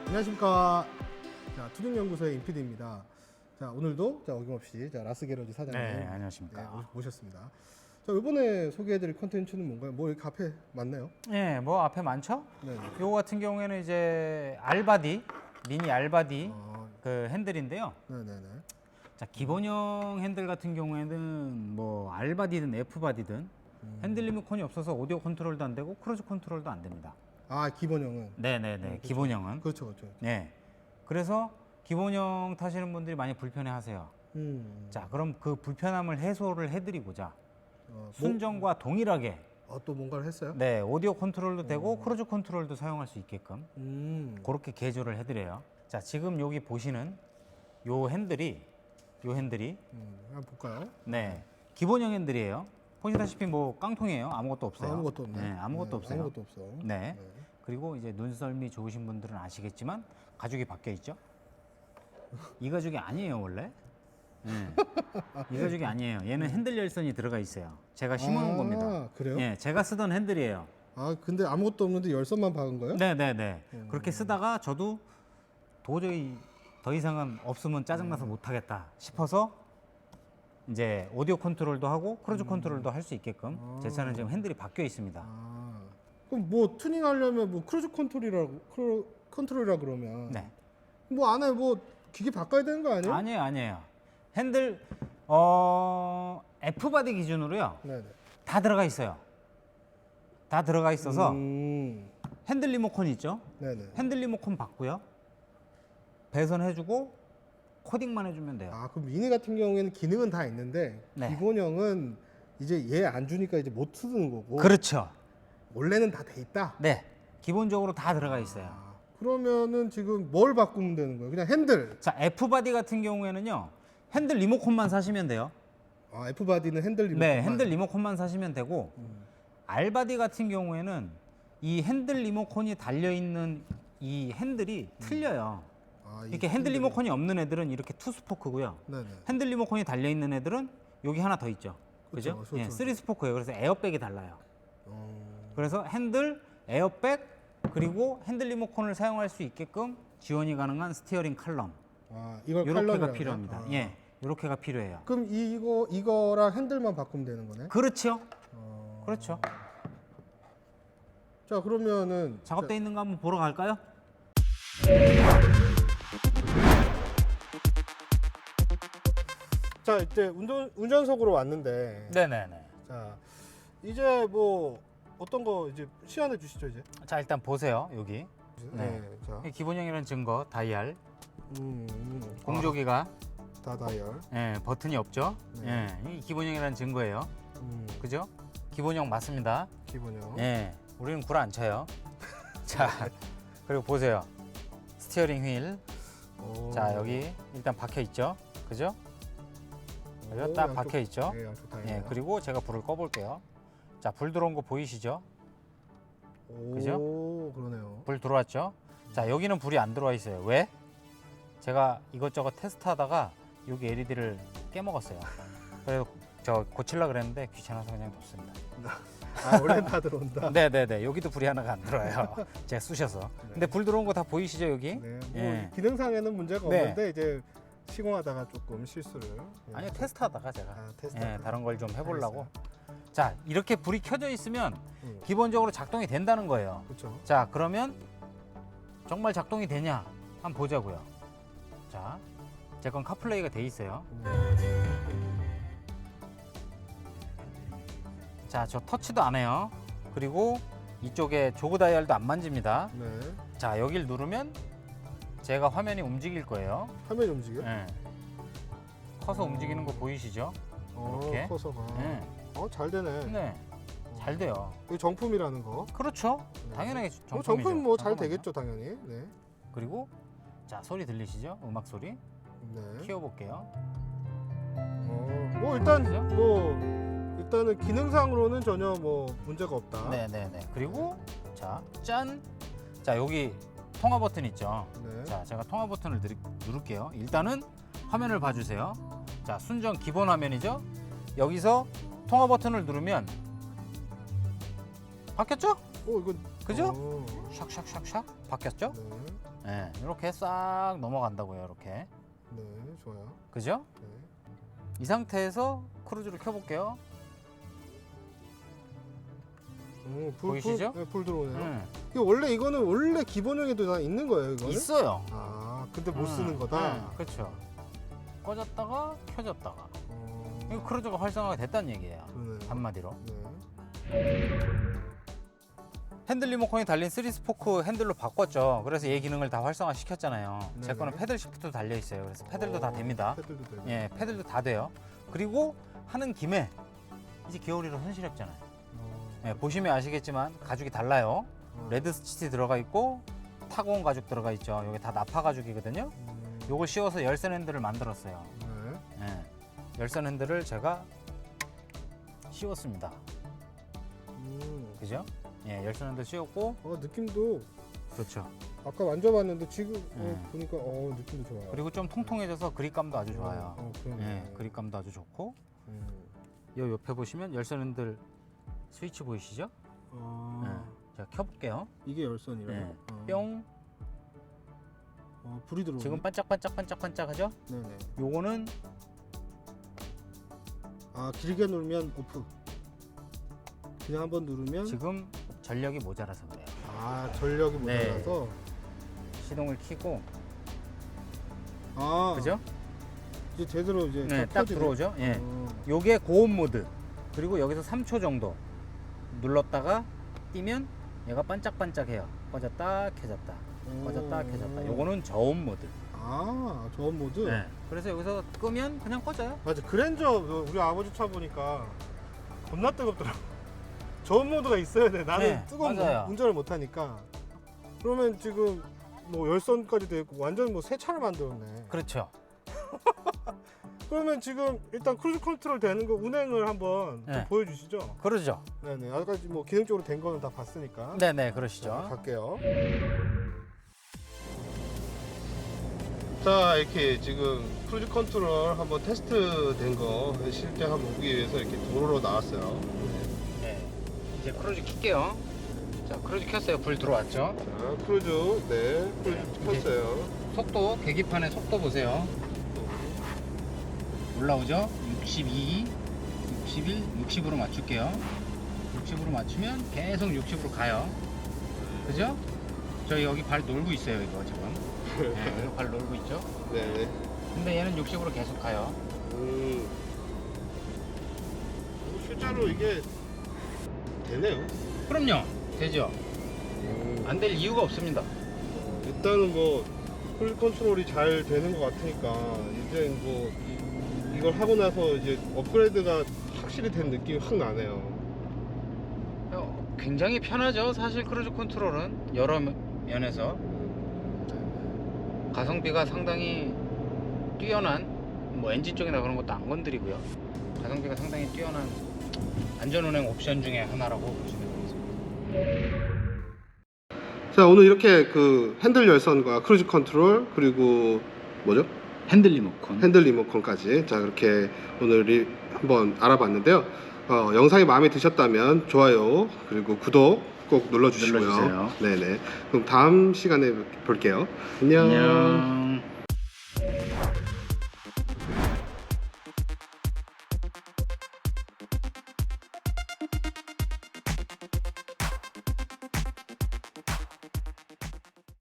안녕하십니까. 자, 투링연구소의 임PD입니다. 자, 오늘도 어김없이 라스 게러지 사장님 네, 안녕하십니까. 모셨습니다. 자, 이번에 소개해드릴 컨텐츠는 뭔가요? 뭐 이렇게 앞에 많네요. 네, 뭐 앞에 많죠? 네. 요거 같은 경우에는 이제 알바디, 미니 알바디 아, 그 핸들인데요. 네네네. 자, 기본형 핸들 같은 경우에는 뭐 알바디든 F바디든 핸들 리모컨이 없어서 오디오 컨트롤도 안 되고 크루즈 컨트롤도 안 됩니다. 아, 기본형은. 네네네, 그렇죠. 기본형은. 그렇죠, 그렇죠. 네. 그래서 기본형 타시는 분들이 많이 불편해하세요. 자, 그럼 그 불편함을 해소를 해드리고자 순정과 동일하게 또 뭔가를 했어요? 네, 오디오 컨트롤도 되고 크루즈 컨트롤도 사용할 수 있게끔 그렇게 개조를 해드려요. 자, 지금 여기 보시는 요 핸들이 한번 볼까요? 네, 기본형 핸들이에요. 보시다시피 뭐 깡통이에요. 아무것도 없어요. 아무것도 없네. 네, 아무것도 없어요. 아무것도 없어. 네. 그리고 이제 눈썰미 좋으신 분들은 아시겠지만 가죽이 바뀌어 있죠. 이 가죽이 아니에요 원래. 네. 이 가죽이 아니에요. 얘는 핸들 열선이 들어가 있어요. 제가 심어놓은 겁니다. 그래요? 예, 제가 쓰던 핸들이에요. 아, 근데 아무것도 없는데 열선만 박은 거예요? 네네네. 그렇게 쓰다가 저도 도저히 더 이상은 없으면 짜증나서 못하겠다 싶어서 이제 오디오 컨트롤도 하고 크루즈 컨트롤도 할 수 있게끔 제 차는 지금 핸들이 바뀌어 있습니다. 아, 그럼 뭐 투닝하려면 뭐 크루즈 컨트롤이라 그러면 네. 뭐 안에 뭐 기계 바꿔야 되는 거 아니에요? 아니에요. 핸들 F바디 기준으로요. 네네. 다 들어가 있어요. 다 들어가 있어서 핸들 리모컨 있죠. 네네. 핸들 리모컨 받고요. 배선해주고 코딩만 해주면 돼요. 아, 그럼 미니 같은 경우에는 기능은 다 있는데 네. 기본형은 이제 얘 안 주니까 이제 못 쓰는 거고 그렇죠. 원래는 다 돼 있다. 네. 기본적으로 다 들어가 있어요. 아, 그러면은 지금 뭘 바꾸면 되는 거예요? 그냥 핸들. 자, F바디 같은 경우에는요. 핸들 리모컨만 사시면 돼요. 아, F바디는 핸들 리모컨. 네, 핸들 리모컨만 사시면 되고 R바디 같은 경우에는 이 핸들 리모컨이 달려 있는 이 핸들이 틀려요. 아, 이렇게 핸들 리모컨이 없는 애들은 이렇게 투 스포크고요. 네네. 핸들 리모컨이 달려 있는 애들은 여기 하나 더 있죠. 그죠? 그렇죠. 예, 3 스포크예요. 그래서 에어백이 달라요. 어, 그래서 핸들, 에어백 그리고 핸들 리모컨을 사용할 수 있게끔 지원이 가능한 스티어링 칼럼. 아, 이걸 요렇게가 칼럼이라고 필요합니다. 해요? 예. 요렇게가 필요해요. 그럼 이거랑 핸들만 바꾸면 되는 거네? 그렇죠. 그렇죠. 자, 그러면은 작업돼 있는 거 한번 보러 갈까요? 자, 이제 운전석으로 왔는데 네네네. 자, 이제 뭐 어떤 거 이제 시연해 주시죠, 이제. 자, 일단 보세요. 여기. 네. 자. 이 기본형이라는 증거, 다이얼. 아, 공조기가 다 다이얼. 예, 버튼이 없죠. 네. 예, 이 기본형이라는 증거예요. 그죠? 기본형 맞습니다. 기본형. 예, 우리는 구라 안 쳐요. 자, 그리고 보세요. 스티어링 휠. 오. 자, 여기 일단 박혀 있죠. 그죠? 그죠? 오, 딱 양쪽- 박혀 있죠. 네, 양쪽 다이얼. 예, 그리고 제가 불을 꺼볼게요. 자, 불 들어온 거 보이시죠? 오, 그죠? 그러네요. 불 들어왔죠? 자, 여기는 불이 안 들어와 있어요. 왜? 제가 이것저것 테스트하다가 여기 LED를 깨먹었어요. 그래서 저 고칠라 그랬는데 귀찮아서 그냥 뒀습니다. 아, 원래 다 들어온다. 네네네. 여기도 불이 하나가 안 들어와요. 제가 쑤셔서. 근데 불 들어온 거 다 보이시죠, 여기? 네, 뭐 예. 기능상에는 문제가 네. 없는데 이제 시공하다가 조금 실수를. 아니요, 테스트하다가 제가. 테스트. 예, 다른 걸 좀 해보려고. 자, 이렇게 불이 켜져 있으면 음. 기본적으로 작동이 된다는 거예요. 그렇죠. 자, 그러면 정말 작동이 되냐? 한번 보자고요. 자, 제 건 카플레이가 돼 있어요. 자, 저 터치도 안 해요. 그리고 이쪽에 조그 다이얼도 안 만집니다. 네. 자, 여길 누르면 제가 화면이 움직일 거예요. 화면이 움직여? 예. 커서 움직이는 거 보이시죠? 이렇게. 커서가. 예. 잘 되네. 네. 잘 돼요. 이거 정품이라는 거. 그렇죠. 네. 당연하게 정품이죠. 정품 뭐 잘 잠깐만요. 되겠죠, 당연히. 네. 그리고 자, 소리 들리시죠? 음악 소리. 네. 키워볼게요. 뭐 일단 그죠? 일단은 기능상으로는 전혀 뭐 문제가 없다. 네네네. 그리고 자, 짠. 자, 여기 통화 버튼 있죠. 네. 자, 제가 통화 버튼을 누를게요. 일단은 화면을 봐주세요. 자, 순정 기본 화면이죠. 여기서 통화 버튼을 누르면 바뀌었죠? 이건 그죠? 오. 샥샥샥샥 바뀌었죠? 네. 네, 이렇게 싹 넘어간다고요. 이렇게. 네, 좋아요. 그죠? 네. 이 상태에서 크루즈를 켜볼게요. 오, 보이시죠? 네, 불 들어오네요. 이게 원래 이거는 원래 기본형에도 다 있는 거예요, 이거는? 있어요. 아, 근데 못 쓰는 거다. 그렇죠. 꺼졌다가 켜졌다가. 어, 이거 크루즈가 활성화가 됐다는 얘기예요. 그러네요. 한마디로. 네. 핸들 리모컨이 달린 3스포크 핸들로 바꿨죠. 그래서 얘 기능을 다 활성화 시켰잖아요. 제 네네. 거는 패들 시프트도 달려 있어요. 그래서 패들도 다 됩니다. 패들도 되고. 예, 패들도 다 돼요. 그리고 하는 김에 이제 기어리로 손실했잖아요. 예, 보시면 아시겠지만 가죽이 달라요. 레드 스티치 들어가 있고 타고온 가죽 들어가 있죠. 여기 다 나파 가죽이거든요. 요걸 씌워서 열선 핸들을 만들었어요. 네. 예, 열선 핸들을 제가 씌웠습니다. 그죠? 예, 열선 핸들 씌웠고 느낌도 그렇죠. 아까 만져봤는데 지금 네. 보니까 느낌도 좋아요. 그리고 좀 통통해져서 그립감도 아주 좋아요. 그러네. 예, 그립감도 아주 좋고 음. 요 옆에 보시면 열선 핸들 스위치 보이시죠? 예, 제가 켜볼게요. 이게 열선이라요? 예, 뿅. 불이 들어오네. 지금 반짝반짝반짝반짝하죠? 네네. 요거는 길게 누르면 오프. 그냥 한번 누르면 지금 전력이 모자라서 그래요. 전력이 네. 모자라서. 시동을 켜고 그죠? 이제 제대로 이제 네, 다 딱 켜지네. 들어오죠. 예. 어. 요게 고온 모드. 그리고 여기서 3초 정도 눌렀다가 띄면 얘가 반짝반짝해요. 꺼졌다 켜졌다. 꺼졌다 켜졌다. 요거는 저온 모드. 저온 모드? 네. 그래서 여기서 끄면 그냥 꺼져요. 맞아. 그랜저 우리 아버지 차 보니까 겁나 뜨겁더라고. 저온 모드가 있어야 돼. 나는 네, 뜨거운 맞아요. 운전을 못 하니까. 그러면 지금 뭐 열선까지 돼 있고 완전 뭐 새 차를 만들었네. 그렇죠. 그러면 지금 일단 크루즈 컨트롤 되는 거 운행을 한번 좀 네. 보여주시죠. 그러죠. 네네. 아까까지 뭐 기능적으로 된 거는 다 봤으니까. 네네, 그러시죠. 갈게요. 자, 이렇게 지금 크루즈 컨트롤 한번 테스트 된 거 실제 한번 보기 위해서 이렇게 도로로 나왔어요. 네. 이제 크루즈 킬게요. 자, 크루즈 켰어요. 불 들어왔죠. 자, 크루즈, 네, 크루즈 켰어요. 속도, 계기판의 속도 보세요. 올라오죠? 62, 61, 60으로 맞출게요. 60으로 맞추면 계속 60으로 가요. 그죠? 저 여기 발 놀고 있어요, 이거 지금. 네, 이거 발 놀고 있죠? 네. 근데 얘는 60으로 계속 가요. 실제로 이게 되네요. 그럼요. 되죠? 안 될 이유가 없습니다. 일단은 뭐 크루즈 컨트롤이 잘 되는 것 같으니까 이제 뭐 이걸 하고 나서 이제 업그레이드가 확실히 된 느낌이 확 나네요. 굉장히 편하죠. 사실 크루즈 컨트롤은 여러 면에서 가성비가 상당히 뛰어난 뭐 엔진 쪽이나 그런 것도 안 건드리고요. 가성비가 상당히 뛰어난 안전운행 옵션 중에 하나라고 보시면 되겠습니다. 자, 오늘 이렇게 그 핸들 열선과 크루즈 컨트롤 그리고 뭐죠? 핸들 리모컨. 핸들 리모컨까지 자 그렇게 오늘 한번 알아봤는데요. 영상이 마음에 드셨다면 좋아요 그리고 구독 꼭 눌러주시고요. 눌러주세요. 네네. 그럼 다음 시간에 볼게요. 안녕. 안녕.